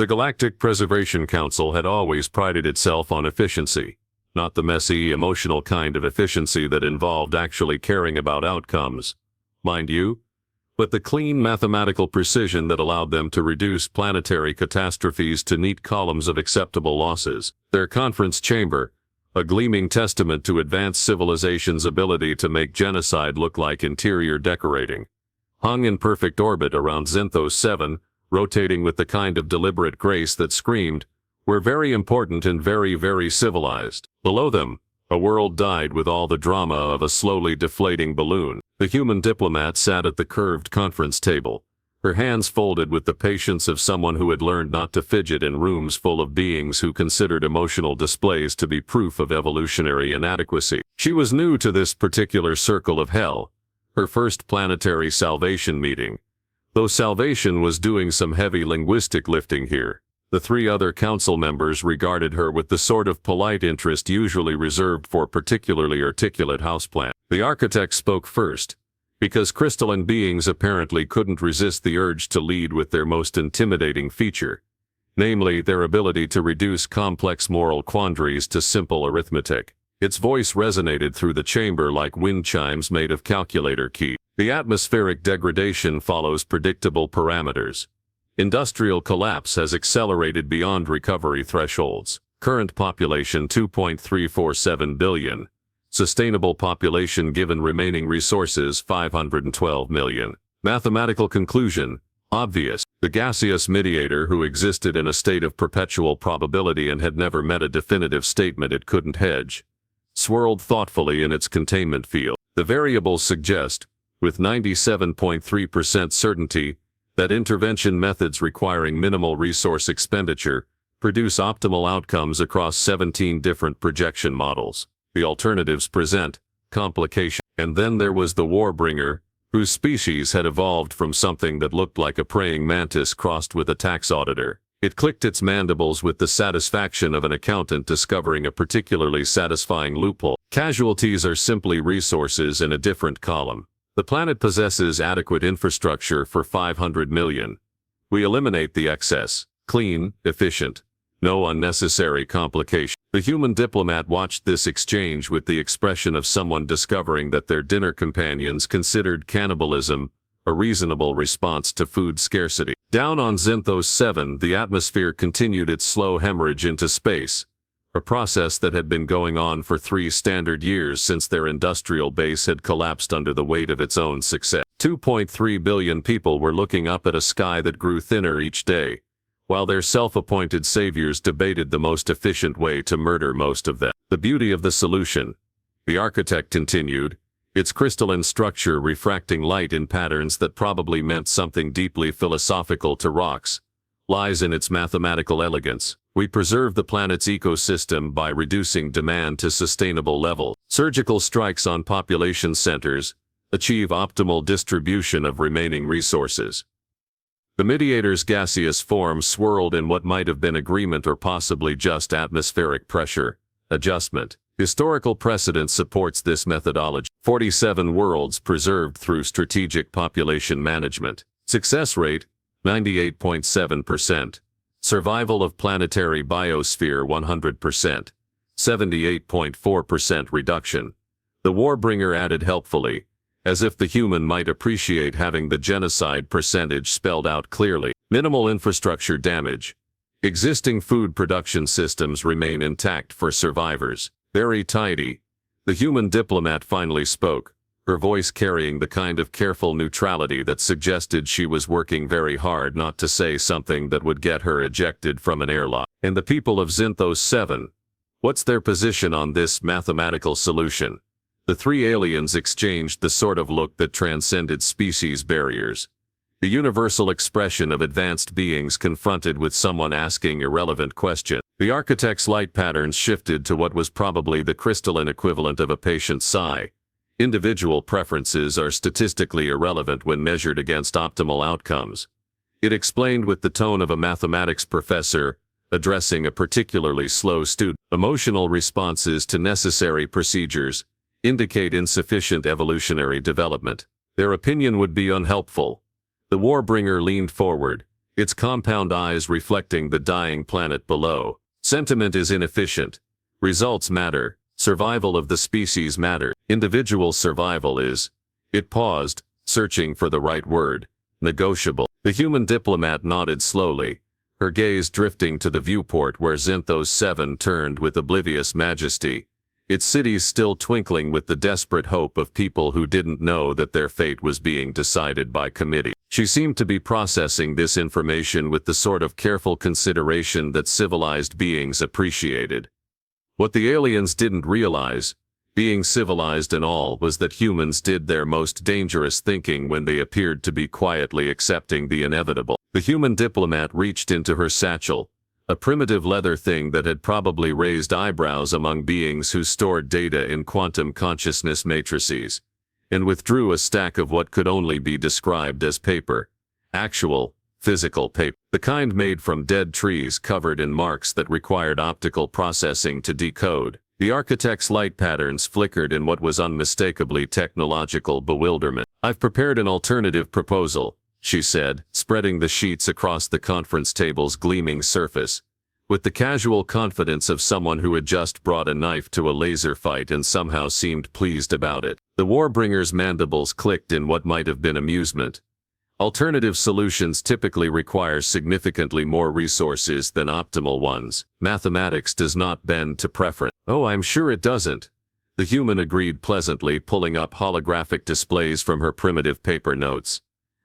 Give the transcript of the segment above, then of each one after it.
The Galactic Preservation Council had always prided itself on efficiency, not the messy, emotional kind of efficiency that involved actually caring about outcomes, mind you, but the clean mathematical precision that allowed them to reduce planetary catastrophes to neat columns of acceptable losses. Their conference chamber, a gleaming testament to advanced civilization's ability to make genocide look like interior decorating, hung in perfect orbit around Zinthos 7, rotating with the kind of deliberate grace that screamed, "We're very important and very, very civilized." Below them, a world died with all the drama of a slowly deflating balloon. The human diplomat sat at the curved conference table, her hands folded with the patience of someone who had learned not to fidget in rooms full of beings who considered emotional displays to be proof of evolutionary inadequacy. She was new to this particular circle of hell, her first planetary salvation meeting, though salvation was doing some heavy linguistic lifting here. The three other council members regarded her with the sort of polite interest usually reserved for particularly articulate houseplants. The architect spoke first, because crystalline beings apparently couldn't resist the urge to lead with their most intimidating feature, namely their ability to reduce complex moral quandaries to simple arithmetic. Its voice resonated through the chamber like wind chimes made of calculator keys. The atmospheric degradation follows predictable parameters. Industrial collapse has accelerated beyond recovery thresholds. Current population 2.347 billion. Sustainable population given remaining resources 512 million. Mathematical conclusion, obvious. The gaseous mediator who existed in a state of perpetual probability and had never met a definitive statement it couldn't hedge, swirled thoughtfully in its containment field. The variables suggest, with 97.3% certainty, that intervention methods requiring minimal resource expenditure produce optimal outcomes across 17 different projection models. The alternatives present complication. And then there was the Warbringer, whose species had evolved from something that looked like a praying mantis crossed with a tax auditor. It clicked its mandibles with the satisfaction of an accountant discovering a particularly satisfying loophole. Casualties are simply resources in a different column. The planet possesses adequate infrastructure for 500 million. We eliminate the excess. Clean, efficient, no unnecessary complication. The human diplomat watched this exchange with the expression of someone discovering that their dinner companions considered cannibalism a reasonable response to food scarcity. Down on Zinthos 7, the atmosphere continued its slow hemorrhage into space, a process that had been going on for 3 standard years since their industrial base had collapsed under the weight of its own success. 2.3 billion people were looking up at a sky that grew thinner each day, while their self-appointed saviors debated the most efficient way to murder most of them. The beauty of the solution, the architect continued, its crystalline structure refracting light in patterns that probably meant something deeply philosophical to rocks, lies in its mathematical elegance. We preserve the planet's ecosystem by reducing demand to sustainable levels. Surgical strikes on population centers achieve optimal distribution of remaining resources. The mediator's gaseous form swirled in what might have been agreement or possibly just atmospheric pressure adjustment. Historical precedent supports this methodology. 47 worlds preserved through strategic population management. Success rate, 98.7%. Survival of planetary biosphere 100%. 78.4% reduction. The Warbringer added helpfully, as if the human might appreciate having the genocide percentage spelled out clearly. Minimal infrastructure damage. Existing food production systems remain intact for survivors. Very tidy. The human diplomat finally spoke, her voice carrying the kind of careful neutrality that suggested she was working very hard not to say something that would get her ejected from an airlock. And the people of Zinthos 7, what's their position on this mathematical solution? The 3 aliens exchanged the sort of look that transcended species barriers. The universal expression of advanced beings confronted with someone asking irrelevant questions. The architect's light patterns shifted to what was probably the crystalline equivalent of a patient's sigh. Individual preferences are statistically irrelevant when measured against optimal outcomes. It explained with the tone of a mathematics professor addressing a particularly slow student. Emotional responses to necessary procedures indicate insufficient evolutionary development. Their opinion would be unhelpful. The Warbringer leaned forward, its compound eyes reflecting the dying planet below. Sentiment is inefficient. Results matter. Survival of the species matter. Individual survival is. It paused, searching for the right word. Negotiable. The human diplomat nodded slowly, her gaze drifting to the viewport where Zinthos 7 turned with oblivious majesty, its cities still twinkling with the desperate hope of people who didn't know that their fate was being decided by committee. She seemed to be processing this information with the sort of careful consideration that civilized beings appreciated. What the aliens didn't realize, being civilized and all, was that humans did their most dangerous thinking when they appeared to be quietly accepting the inevitable. The human diplomat reached into her satchel, a primitive leather thing that had probably raised eyebrows among beings who stored data in quantum consciousness matrices, and withdrew a stack of what could only be described as paper. Actual, physical paper. The kind made from dead trees covered in marks that required optical processing to decode. The architect's light patterns flickered in what was unmistakably technological bewilderment. "I've prepared an alternative proposal," she said, spreading the sheets across the conference table's gleaming surface, with the casual confidence of someone who had just brought a knife to a laser fight and somehow seemed pleased about it. The Warbringer's mandibles clicked in what might have been amusement. Alternative solutions typically require significantly more resources than optimal ones. Mathematics does not bend to preference. "Oh, I'm sure it doesn't," the human agreed pleasantly, pulling up holographic displays from her primitive paper notes.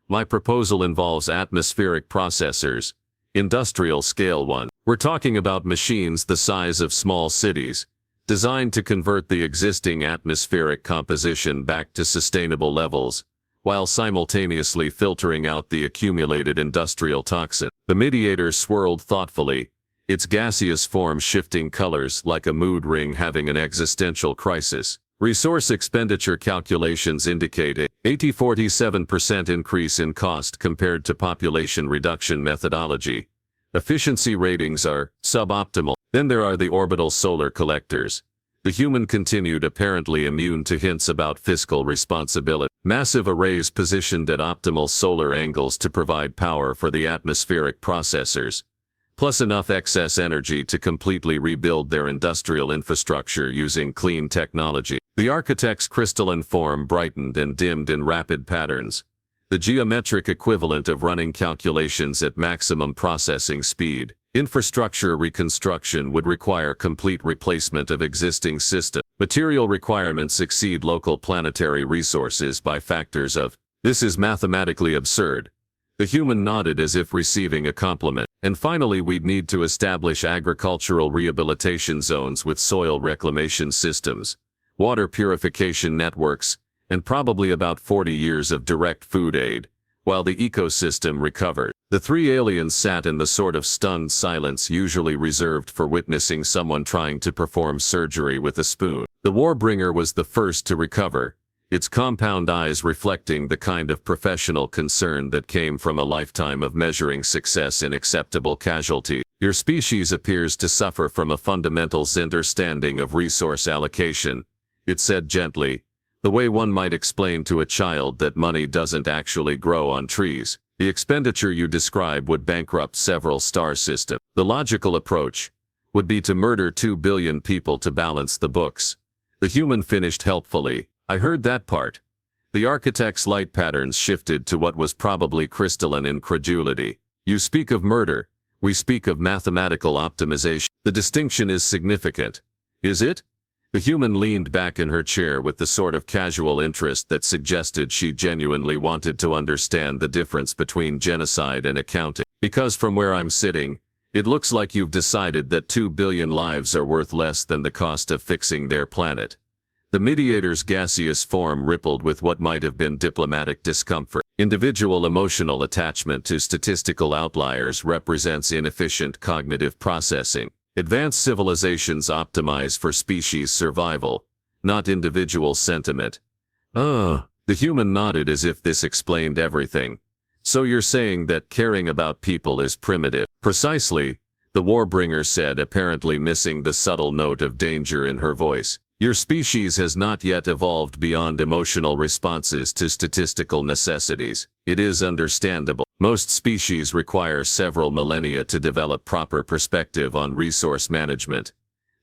"My proposal involves atmospheric processors, industrial scale one. We're talking about machines the size of small cities, designed to convert the existing atmospheric composition back to sustainable levels, while simultaneously filtering out the accumulated industrial toxin." The mediator swirled thoughtfully, its gaseous form shifting colors like a mood ring having an existential crisis. Resource expenditure calculations indicate a 47% increase in cost compared to population reduction methodology. Efficiency ratings are suboptimal. Then there are the orbital solar collectors. The human continued, apparently immune to hints about fiscal responsibility. Massive arrays positioned at optimal solar angles to provide power for the atmospheric processors, plus enough excess energy to completely rebuild their industrial infrastructure using clean technology. The architect's crystalline form brightened and dimmed in rapid patterns, the geometric equivalent of running calculations at maximum processing speed. Infrastructure reconstruction would require complete replacement of existing systems. Material requirements exceed local planetary resources by factors of. This is mathematically absurd. The human nodded as if receiving a compliment. And finally, we'd need to establish agricultural rehabilitation zones with soil reclamation systems, water purification networks, and probably about 40 years of direct food aid, while the ecosystem recovered. The three aliens sat in the sort of stunned silence usually reserved for witnessing someone trying to perform surgery with a spoon. The Warbringer was the first to recover, its compound eyes reflecting the kind of professional concern that came from a lifetime of measuring success in acceptable casualty. "Your species appears to suffer from a fundamental understanding of resource allocation," it said gently, the way one might explain to a child that money doesn't actually grow on trees. "The expenditure you describe would bankrupt several star systems. The logical approach would be to murder 2 billion people to balance the books." The human finished helpfully. "I heard that part." The architect's light patterns shifted to what was probably crystalline incredulity. "You speak of murder. We speak of mathematical optimization. The distinction is significant. Is it?" The human leaned back in her chair with the sort of casual interest that suggested she genuinely wanted to understand the difference between genocide and accounting. "Because from where I'm sitting, it looks like you've decided that 2 billion lives are worth less than the cost of fixing their planet." The mediator's gaseous form rippled with what might have been diplomatic discomfort. "Individual emotional attachment to statistical outliers represents inefficient cognitive processing. Advanced civilizations optimize for species survival, not individual sentiment." The human nodded as if this explained everything. "So you're saying that caring about people is primitive?" "Precisely," the Warbringer said, apparently missing the subtle note of danger in her voice. Your species has not yet evolved beyond emotional responses to statistical necessities. It is understandable. Most species require several millennia to develop proper perspective on resource management.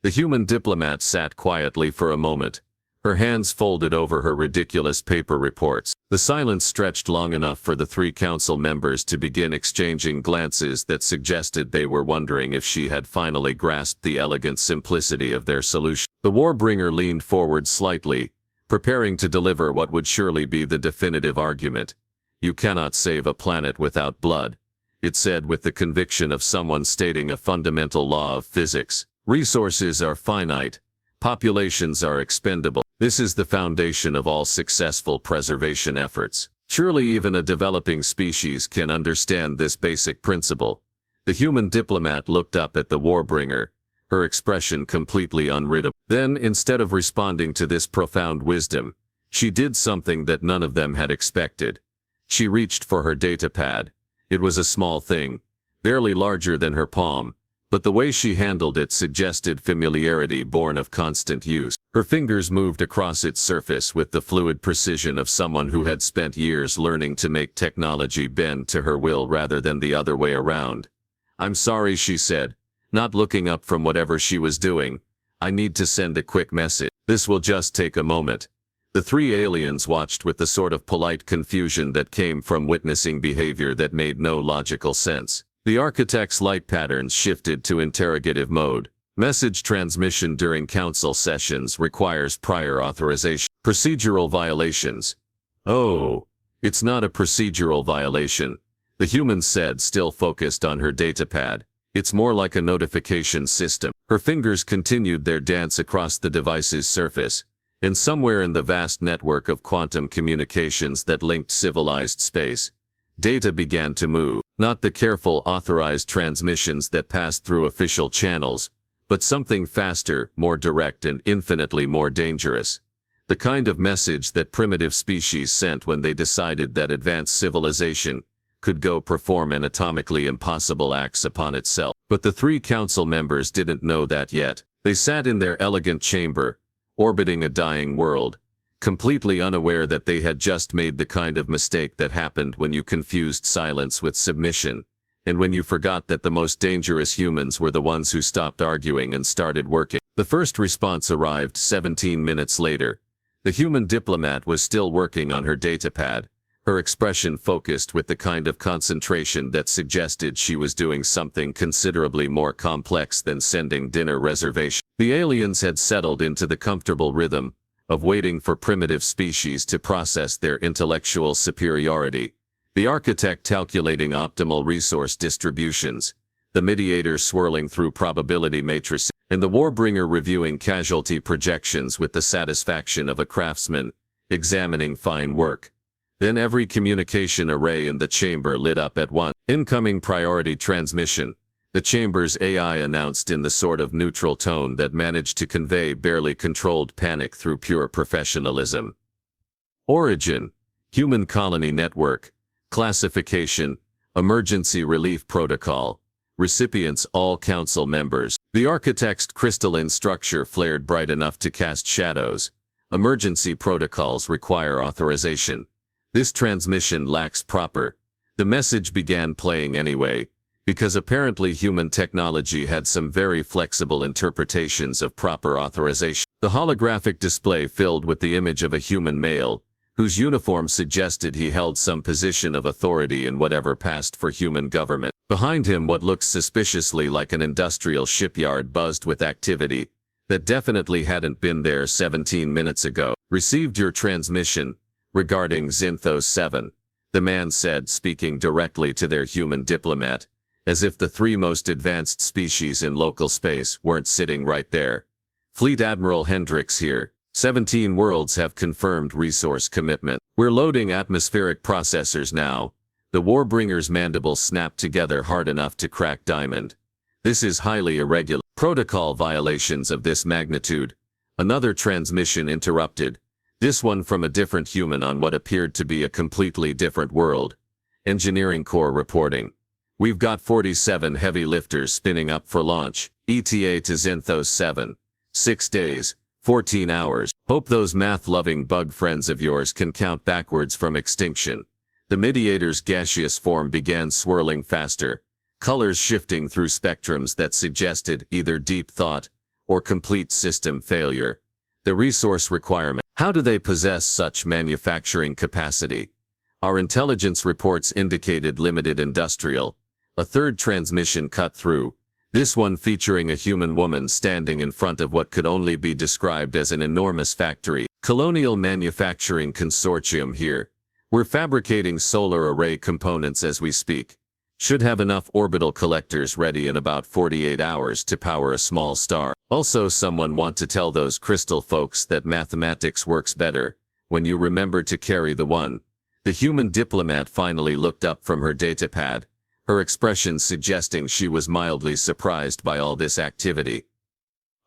The human diplomat sat quietly for a moment, her hands folded over her ridiculous paper reports. The silence stretched long enough for the three council members to begin exchanging glances that suggested they were wondering if she had finally grasped the elegant simplicity of their solution. The Warbringer leaned forward slightly, preparing to deliver what would surely be the definitive argument. "You cannot save a planet without blood," it said with the conviction of someone stating a fundamental law of physics. "Resources are finite. Populations are expendable. This is the foundation of all successful preservation efforts. Surely even a developing species can understand this basic principle." The human diplomat looked up at the Warbringer, her expression completely unreadable. Then, instead of responding to this profound wisdom, she did something that none of them had expected. She reached for her datapad. It was a small thing, barely larger than her palm, but the way she handled it suggested familiarity born of constant use. Her fingers moved across its surface with the fluid precision of someone who had spent years learning to make technology bend to her will rather than the other way around. "I'm sorry," she said, not looking up from whatever she was doing. "I need to send a quick message. This will just take a moment." The three aliens watched with the sort of polite confusion that came from witnessing behavior that made no logical sense. The architect's light patterns shifted to interrogative mode. "Message transmission during council sessions requires prior authorization. Procedural violations." "Oh, it's not a procedural violation," the human said, still focused on her datapad. "It's more like a notification system." Her fingers continued their dance across the device's surface, and somewhere in the vast network of quantum communications that linked civilized space, data began to move. Not the careful, authorized transmissions that passed through official channels, but something faster, more direct, and infinitely more dangerous. The kind of message that primitive species sent when they decided that advanced civilization could go perform anatomically impossible acts upon itself. But the three council members didn't know that yet. They sat in their elegant chamber, orbiting a dying world, completely unaware that they had just made the kind of mistake that happened when you confused silence with submission, and when you forgot that the most dangerous humans were the ones who stopped arguing and started working. The first response arrived 17 minutes later. The human diplomat was still working on her datapad, her expression focused with the kind of concentration that suggested she was doing something considerably more complex than sending dinner reservations. The aliens had settled into the comfortable rhythm of waiting for primitive species to process their intellectual superiority, the architect calculating optimal resource distributions, the mediator swirling through probability matrices, and the Warbringer reviewing casualty projections with the satisfaction of a craftsman examining fine work. Then every communication array in the chamber lit up at once. "Incoming priority transmission," the chamber's AI announced in the sort of neutral tone that managed to convey barely controlled panic through pure professionalism. "Origin, Human Colony Network. Classification, Emergency Relief Protocol. Recipients all council members." The architect's crystalline structure flared bright enough to cast shadows. "Emergency protocols require authorization. This transmission lacks proper." The message began playing anyway, because apparently human technology had some very flexible interpretations of proper authorization. The holographic display filled with the image of a human male, whose uniform suggested he held some position of authority in whatever passed for human government. Behind him, what looked suspiciously like an industrial shipyard buzzed with activity that definitely hadn't been there 17 minutes ago. "Received your transmission regarding Zinthos 7, the man said, speaking directly to their human diplomat, as if the three most advanced species in local space weren't sitting right there. "Fleet Admiral Hendricks here. 17 worlds have confirmed resource commitment. We're loading atmospheric processors now." The Warbringer's mandibles snapped together hard enough to crack diamond. "This is highly irregular. Protocol violations of this magnitude." Another transmission interrupted, this one from a different human on what appeared to be a completely different world. "Engineering Corps reporting. We've got 47 heavy lifters spinning up for launch. ETA to Zinthos 7. 6 days. 14 hours. Hope those math-loving bug friends of yours can count backwards from extinction. The mediator's gaseous form began swirling faster, colors shifting through spectrums that suggested either deep thought or complete system failure. The resource requirement. How do they possess such manufacturing capacity? Our intelligence reports indicated limited industrial. A third transmission cut through, this one featuring a human woman standing in front of what could only be described as an enormous factory. Colonial Manufacturing Consortium here. We're fabricating solar array components as we speak. Should have enough orbital collectors ready in about 48 hours to power a small star. Also, someone want to tell those crystal folks that mathematics works better when you remember to carry the one. The human diplomat finally looked up from her datapad, her expression suggesting she was mildly surprised by all this activity.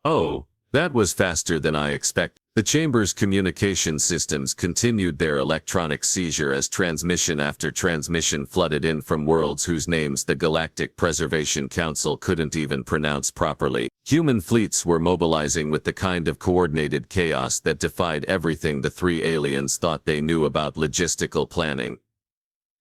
Oh, that was faster than I expected. The chamber's communication systems continued their electronic seizure as transmission after transmission flooded in from worlds whose names the Galactic Preservation Council couldn't even pronounce properly. Human fleets were mobilizing with the kind of coordinated chaos that defied everything the three aliens thought they knew about logistical planning.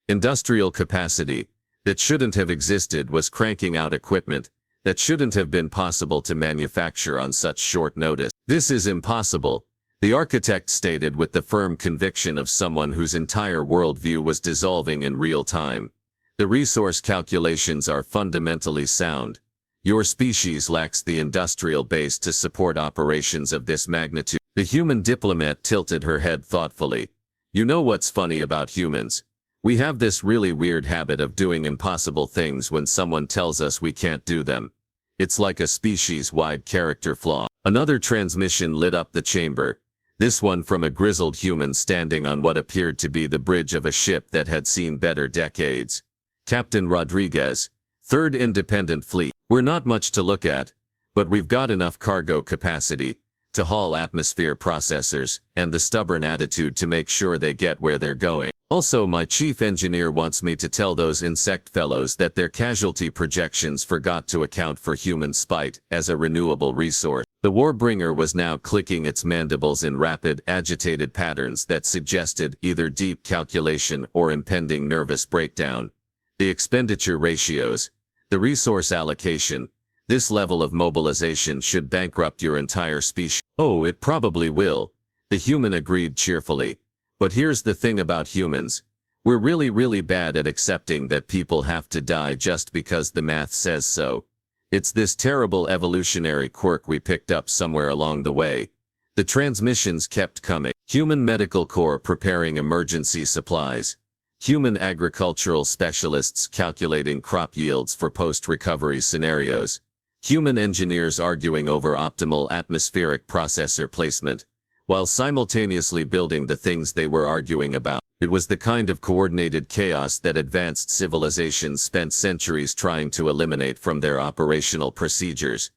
Industrial capacity that shouldn't have existed was cranking out equipment that shouldn't have been possible to manufacture on such short notice. This is impossible, the architect stated with the firm conviction of someone whose entire worldview was dissolving in real time. The resource calculations are fundamentally sound. Your species lacks the industrial base to support operations of this magnitude. The human diplomat tilted her head thoughtfully. You know what's funny about humans? We have this really weird habit of doing impossible things when someone tells us we can't do them. It's like a species-wide character flaw. Another transmission lit up the chamber, this one from a grizzled human standing on what appeared to be the bridge of a ship that had seen better decades. Captain Rodriguez, 3rd Independent Fleet. We're not much to look at, but we've got enough cargo capacity to haul atmosphere processors and the stubborn attitude to make sure they get where they're going. Also, my chief engineer wants me to tell those insect fellows that their casualty projections forgot to account for human spite as a renewable resource. The Warbringer was now clicking its mandibles in rapid, agitated patterns that suggested either deep calculation or impending nervous breakdown. The expenditure ratios, the resource allocation, this level of mobilization should bankrupt your entire species. Oh, it probably will, the human agreed cheerfully. But here's the thing about humans. We're really bad at accepting that people have to die just because the math says so. It's this terrible evolutionary quirk we picked up somewhere along the way. The transmissions kept coming. Human Medical Corps preparing emergency supplies. Human agricultural specialists calculating crop yields for post-recovery scenarios. Human engineers arguing over optimal atmospheric processor placement, while simultaneously building the things they were arguing about. It was the kind of coordinated chaos that advanced civilizations spent centuries trying to eliminate from their operational procedures.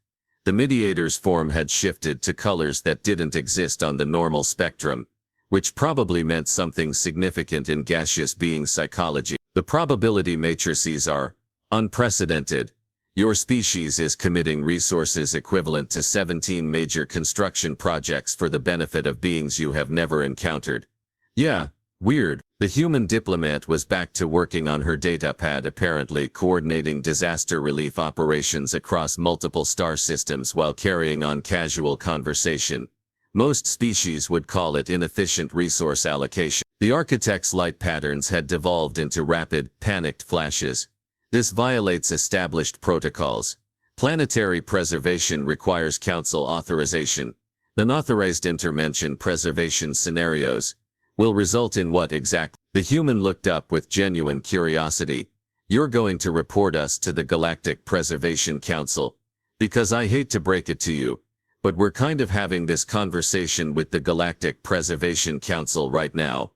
The mediator's form had shifted to colors that didn't exist on the normal spectrum, which probably meant something significant in gaseous being psychology. The probability matrices are unprecedented. Your species is committing resources equivalent to 17 major construction projects for the benefit of beings you have never encountered. Yeah, weird. The human diplomat was back to working on her datapad, apparently coordinating disaster relief operations across multiple star systems while carrying on casual conversation. Most species would call it inefficient resource allocation. The architect's light patterns had devolved into rapid, panicked flashes. This violates established protocols. Planetary preservation requires council authorization. Unauthorized intervention preservation scenarios will result in what exactly? The human looked up with genuine curiosity. You're going to report us to the Galactic Preservation Council? Because I hate to break it to you, but we're kind of having this conversation with the Galactic Preservation Council right now.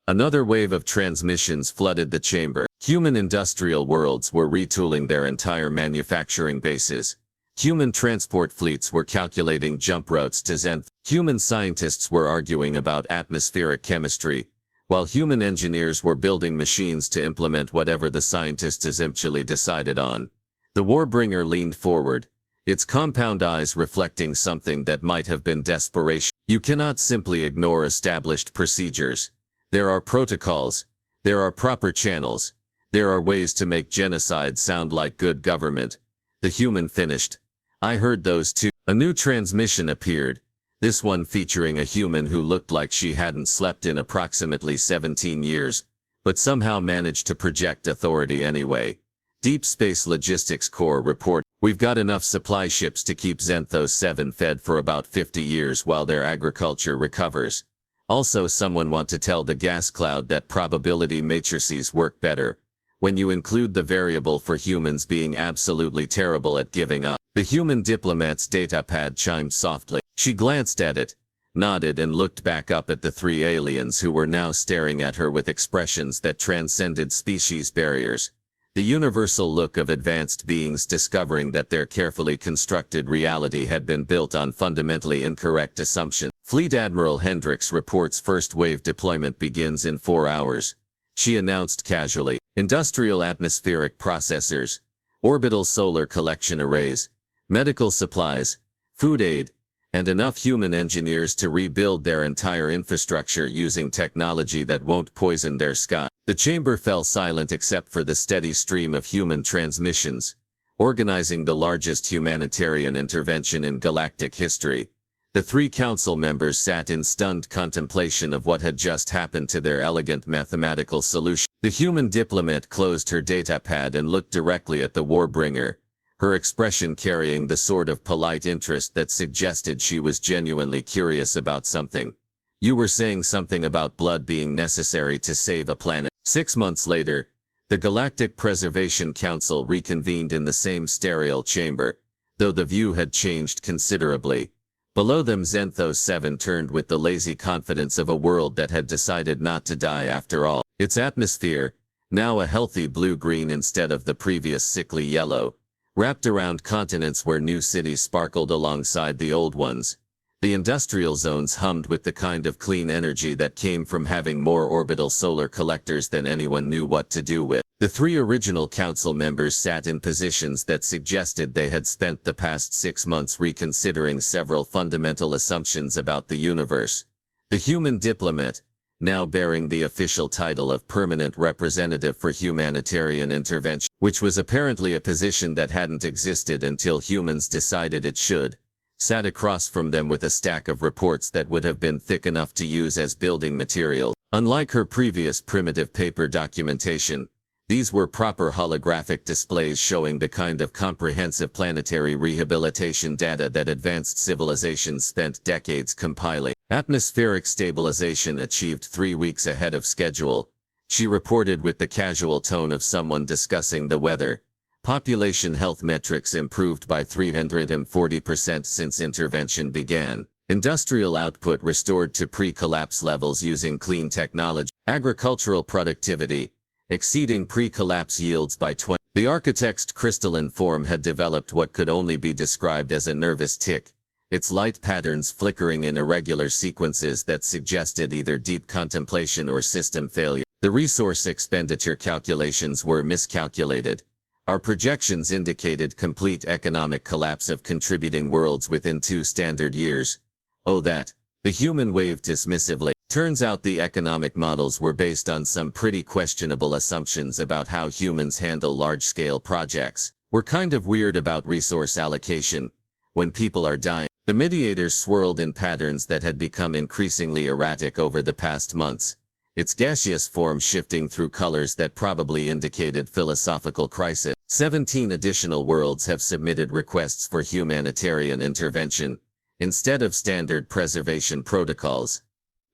Another wave of transmissions flooded the chamber. Human industrial worlds were retooling their entire manufacturing bases. Human transport fleets were calculating jump routes to Zenith. Human scientists were arguing about atmospheric chemistry, while human engineers were building machines to implement whatever the scientists eventually decided on. The Warbringer leaned forward, its compound eyes reflecting something that might have been desperation. You cannot simply ignore established procedures. There are protocols. There are proper channels. There are ways to make genocide sound like good government. The human finished. I heard those too. A new transmission appeared. This one featuring a human who looked like she hadn't slept in approximately 17 years, but somehow managed to project authority anyway. Deep Space Logistics Corps report, we've got enough supply ships to keep Xanthos 7 fed for about 50 years while their agriculture recovers. Also, someone want to tell the gas cloud that probability matrices work better when you include the variable for humans being absolutely terrible at giving up. The human diplomat's datapad chimed softly. She glanced at it, nodded and looked back up at the three aliens who were now staring at her with expressions that transcended species barriers. The universal look of advanced beings discovering that their carefully constructed reality had been built on fundamentally incorrect assumptions. Fleet Admiral Hendricks reports first wave deployment begins in 4 hours. She announced casually. Industrial atmospheric processors, orbital solar collection arrays, medical supplies, food aid, and enough human engineers to rebuild their entire infrastructure using technology that won't poison their sky. The chamber fell silent except for the steady stream of human transmissions, organizing the largest humanitarian intervention in galactic history. The three council members sat in stunned contemplation of what had just happened to their elegant mathematical solution. The human diplomat closed her datapad and looked directly at the Warbringer, her expression carrying the sort of polite interest that suggested she was genuinely curious about something. You were saying something about blood being necessary to save a planet. 6 months later, the Galactic Preservation Council reconvened in the same sterile chamber, though the view had changed considerably. Below them Xanthos 7 turned with the lazy confidence of a world that had decided not to die after all. Its atmosphere, now a healthy blue-green instead of the previous sickly yellow, wrapped around continents where new cities sparkled alongside the old ones. The industrial zones hummed with the kind of clean energy that came from having more orbital solar collectors than anyone knew what to do with. The three original council members sat in positions that suggested they had spent the past 6 months reconsidering several fundamental assumptions about the universe. The human diplomat, now bearing the official title of Permanent Representative for Humanitarian Intervention, which was apparently a position that hadn't existed until humans decided it should, sat across from them with a stack of reports that would have been thick enough to use as building material. Unlike her previous primitive paper documentation, these were proper holographic displays showing the kind of comprehensive planetary rehabilitation data that advanced civilizations spent decades compiling. Atmospheric stabilization achieved 3 weeks ahead of schedule, she reported with the casual tone of someone discussing the weather. Population health metrics improved by 340% since intervention began. Industrial output restored to pre-collapse levels using clean technology. Agricultural productivity, exceeding pre-collapse yields by 20%. The architect's crystalline form had developed what could only be described as a nervous tic, its light patterns flickering in irregular sequences that suggested either deep contemplation or system failure. The resource expenditure calculations were miscalculated. Our projections indicated complete economic collapse of contributing worlds within 2 standard years. Oh that. The human waved dismissively. Turns out the economic models were based on some pretty questionable assumptions about how humans handle large-scale projects. We're kind of weird about resource allocation. When people are dying, the mediators swirled in patterns that had become increasingly erratic over the past months, its gaseous form shifting through colors that probably indicated philosophical crisis. 17 additional worlds have submitted requests for humanitarian intervention, instead of standard preservation protocols.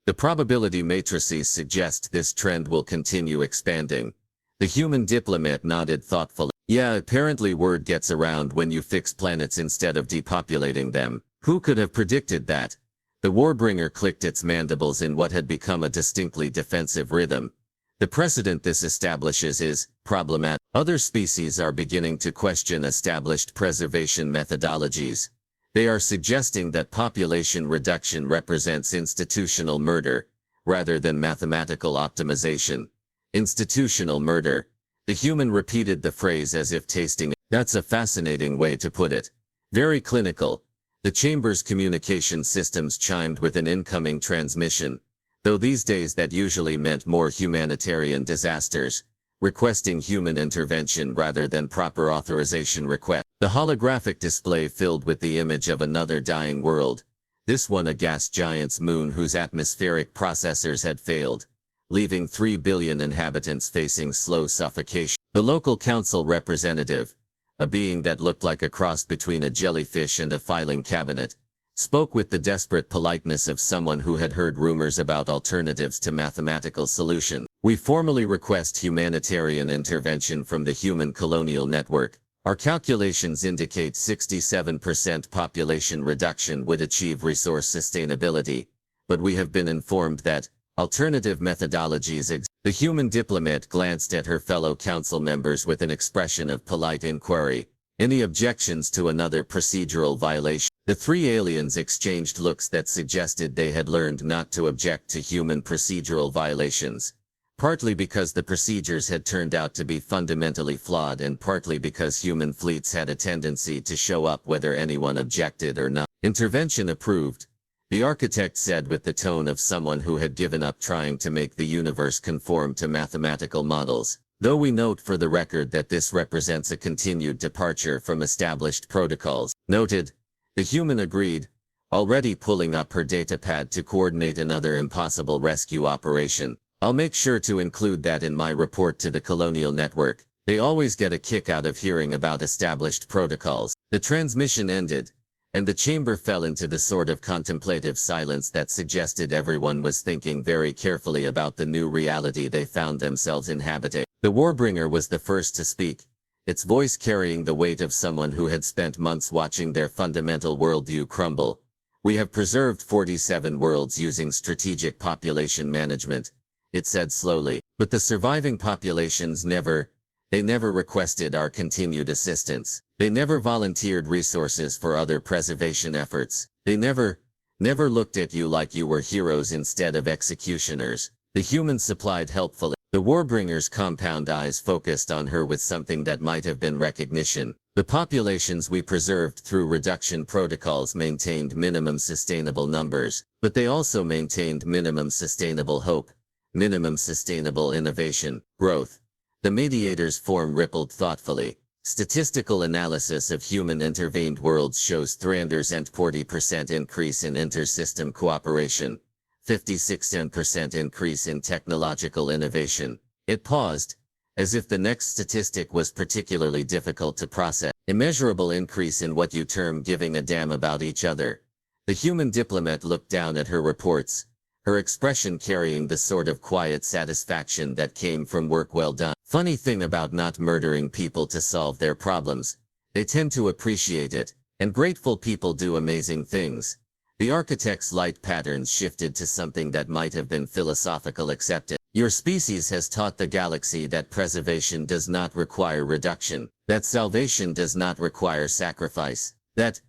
The probability matrices suggest this trend will continue expanding. The human diplomat nodded thoughtfully. Yeah, apparently word gets around when you fix planets instead of depopulating them. Who could have predicted that? The Warbringer clicked its mandibles in what had become a distinctly defensive rhythm. The precedent this establishes is problematic. Other species are beginning to question established preservation methodologies. They are suggesting that population reduction represents institutional murder, rather than mathematical optimization. Institutional murder. The human repeated the phrase as if tasting it. That's a fascinating way to put it. Very clinical. The chamber's communication systems chimed with an incoming transmission, though these days that usually meant more humanitarian disasters, requesting human intervention rather than proper authorization request. The holographic display filled with the image of another dying world, this one a gas giant's moon whose atmospheric processors had failed, leaving 3 billion inhabitants facing slow suffocation. The local council representative, a being that looked like a cross between a jellyfish and a filing cabinet, spoke with the desperate politeness of someone who had heard rumors about alternatives to mathematical solutions. We formally request humanitarian intervention from the Human Colonial Network. Our calculations indicate 67% population reduction would achieve resource sustainability, but we have been informed that alternative methodologies exist. The human diplomat glanced at her fellow council members with an expression of polite inquiry. Any objections to another procedural violation? The three aliens exchanged looks that suggested they had learned not to object to human procedural violations, partly because the procedures had turned out to be fundamentally flawed and partly because human fleets had a tendency to show up whether anyone objected or not. Intervention approved, the architect said with the tone of someone who had given up trying to make the universe conform to mathematical models. Though we note for the record that this represents a continued departure from established protocols. Noted. The human agreed, already pulling up her datapad to coordinate another impossible rescue operation. I'll make sure to include that in my report to the Colonial Network. They always get a kick out of hearing about established protocols. The transmission ended, and the chamber fell into the sort of contemplative silence that suggested everyone was thinking very carefully about the new reality they found themselves inhabiting. The Warbringer was the first to speak, its voice carrying the weight of someone who had spent months watching their fundamental worldview crumble. We have preserved 47 worlds using strategic population management, it said slowly, but the surviving populations never requested our continued assistance. They never volunteered resources for other preservation efforts. They never looked at you like you were heroes instead of executioners. The humans supplied helpfully. The Warbringer's compound eyes focused on her with something that might have been recognition. The populations we preserved through reduction protocols maintained minimum sustainable numbers, but they also maintained minimum sustainable hope, minimum sustainable innovation, growth. The mediator's form rippled thoughtfully. Statistical analysis of human intervened worlds shows 340% increase in inter-system cooperation, 56% increase in technological innovation. It paused, as if the next statistic was particularly difficult to process. Immeasurable increase in what you term giving a damn about each other. The human diplomat looked down at her reports, her expression carrying the sort of quiet satisfaction that came from work well done. Funny thing about not murdering people to solve their problems, they tend to appreciate it, and grateful people do amazing things. The architect's light patterns shifted to something that might have been philosophical acceptance. Your species has taught the galaxy that preservation does not require reduction, that salvation does not require sacrifice, that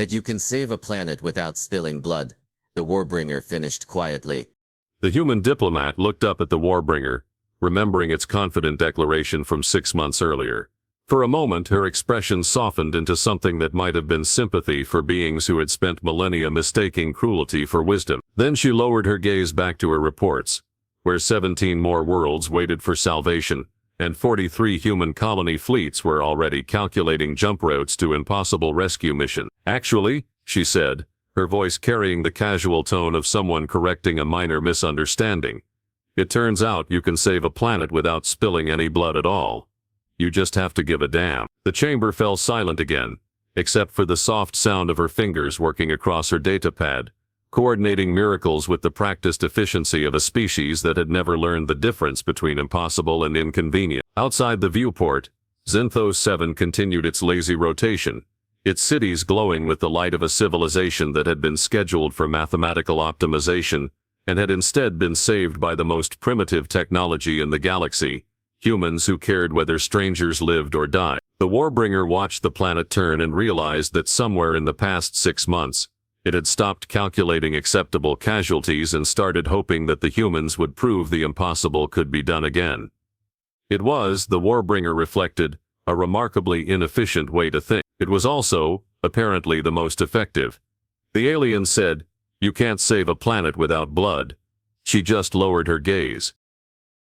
you can save a planet without spilling blood. The Warbringer finished quietly. The human diplomat looked up at the Warbringer, remembering its confident declaration from 6 months earlier. For a moment, her expression softened into something that might have been sympathy for beings who had spent millennia mistaking cruelty for wisdom. Then she lowered her gaze back to her reports, where 17 more worlds waited for salvation, and 43 human colony fleets were already calculating jump routes to impossible rescue mission. Actually, she said, her voice carrying the casual tone of someone correcting a minor misunderstanding, it turns out you can save a planet without spilling any blood at all. You just have to give a damn. The chamber fell silent again, except for the soft sound of her fingers working across her datapad, coordinating miracles with the practiced efficiency of a species that had never learned the difference between impossible and inconvenient. Outside the viewport, Zinthos 7 continued its lazy rotation, its cities glowing with the light of a civilization that had been scheduled for mathematical optimization and had instead been saved by the most primitive technology in the galaxy, humans who cared whether strangers lived or died. The Warbringer watched the planet turn and realized that somewhere in the past 6 months, it had stopped calculating acceptable casualties and started hoping that the humans would prove the impossible could be done again. It was, the Warbringer reflected, a remarkably inefficient way to think. It was also apparently the most effective. The alien said, "You can't save a planet without blood." She just lowered her gaze.